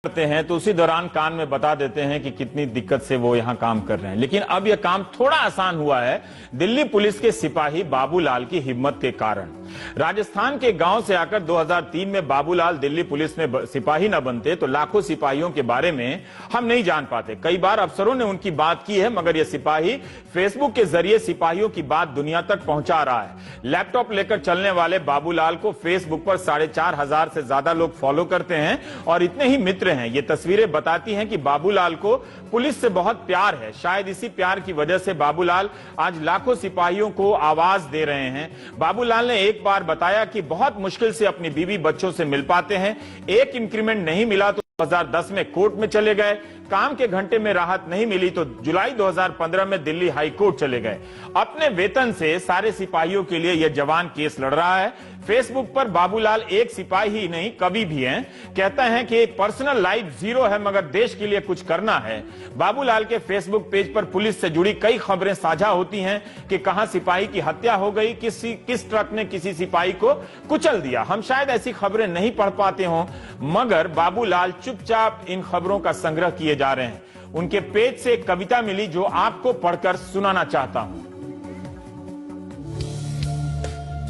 करते हैं तो उसी दौरान कान में बता देते हैं कि कितनी दिक्कत से वो यहां काम कर रहे हैं। लेकिन अब यह काम थोड़ा आसान हुआ है दिल्ली पुलिस के सिपाही बाबूलाल की हिम्मत के कारण। राजस्थान के गांव से आकर 2003 में बाबूलाल दिल्ली पुलिस में सिपाही न बनते तो लाखों सिपाहियों के बारे में हम नहीं जान पाते। कई बार अफसरों ने उनकी बात की है, मगर यह सिपाही फेसबुक के जरिए सिपाहियों की बात दुनिया तक पहुंचा रहा है। लैपटॉप लेकर चलने वाले बाबूलाल को फेसबुक पर 4,500 से ज्यादा लोग फॉलो करते हैं और इतने ही मित्र हैं। ये तस्वीरें बताती हैं कि बाबूलाल को पुलिस से बहुत प्यार है। शायद इसी प्यार की वजह से बाबूलाल आज लाखों सिपाहियों को आवाज दे रहे हैं। बाबूलाल ने एक बार बताया कि बहुत मुश्किल से अपनी बीवी बच्चों से मिल पाते हैं। एक इंक्रीमेंट नहीं मिला तो 2010 में कोर्ट में चले गए। काम के घंटे में राहत नहीं मिली तो जुलाई 2015 में दिल्ली हाई कोर्ट चले गए। अपने वेतन से सारे सिपाहियों के लिए यह जवान केस लड़ रहा है। फेसबुक पर बाबूलाल एक सिपाही ही नहीं कवि भी हैं। कहते हैं कि पर्सनल लाइफ जीरो है मगर देश के लिए कुछ करना है। बाबूलाल के फेसबुक पेज पर पुलिस से जुड़ी कई खबरें साझा होती हैं कि कहां सिपाही की हत्या हो गई, किस ट्रक ने किसी सिपाही को कुचल दिया। हम शायद ऐसी खबरें नहीं पढ़ पाते हों, मगर बाबूलाल चुपचाप इन खबरों का संग्रह किए जा रहे हैं। उनके पेज से एक कविता मिली जो आपको पढ़कर सुनाना चाहता हूं।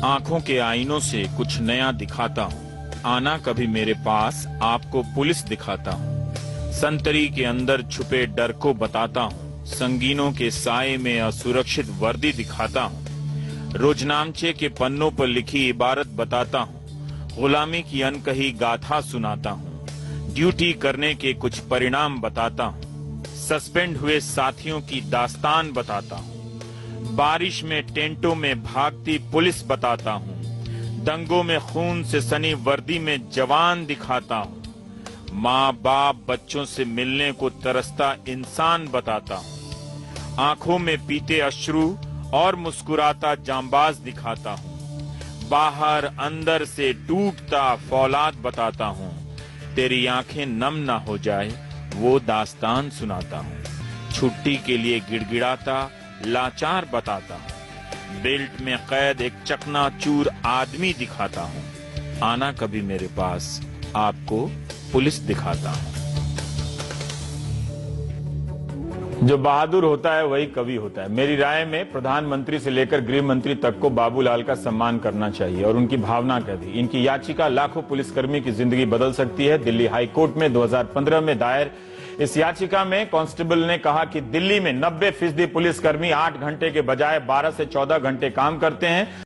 आंखों के आईनों से कुछ नया दिखाता हूँ, आना कभी मेरे पास आपको पुलिस दिखाता हूँ। संतरी के अंदर छुपे डर को बताता हूँ, संगीनों के साए में असुरक्षित वर्दी दिखाता हूँ। रोजनामचे के पन्नों पर लिखी इबारत बताता हूँ, गुलामी की अनकही गाथा सुनाता हूँ। ड्यूटी करने के कुछ परिणाम बताता हूँ, सस्पेंड हुए साथियों की दास्तान बताता हूँ। बारिश में टेंटों में भागती पुलिस बताता हूँ, दंगों में खून से सनी वर्दी में जवान दिखाता हूँ। माँ बाप बच्चों से मिलने को तरसता इंसान बताता हूँ। आंखों में पीते अश्रु और मुस्कुराता जांबाज दिखाता हूँ। बाहर अंदर से डूबता फौलाद बताता हूँ। तेरी आंखें नम ना हो जाए वो दास्तान सुनाता हूँ। छुट्टी के लिए गिड़गिड़ाता लाचार बताता हूँ। बेल्ट में कैद एक चकनाचूर आदमी दिखाता हूँ। आना कभी मेरे पास आपको पुलिस दिखाता हूँ। जो बहादुर होता है वही कवि होता है। मेरी राय में प्रधानमंत्री से लेकर गृह मंत्री तक को बाबूलाल का सम्मान करना चाहिए और उनकी भावना कह दी। इनकी याचिका लाखों पुलिसकर्मी की जिंदगी बदल सकती है। दिल्ली हाई कोर्ट में 2015 में दायर इस याचिका में कांस्टेबल ने कहा कि दिल्ली में 90% पुलिसकर्मी 8 घंटे के बजाय 12 से 14 घंटे काम करते हैं।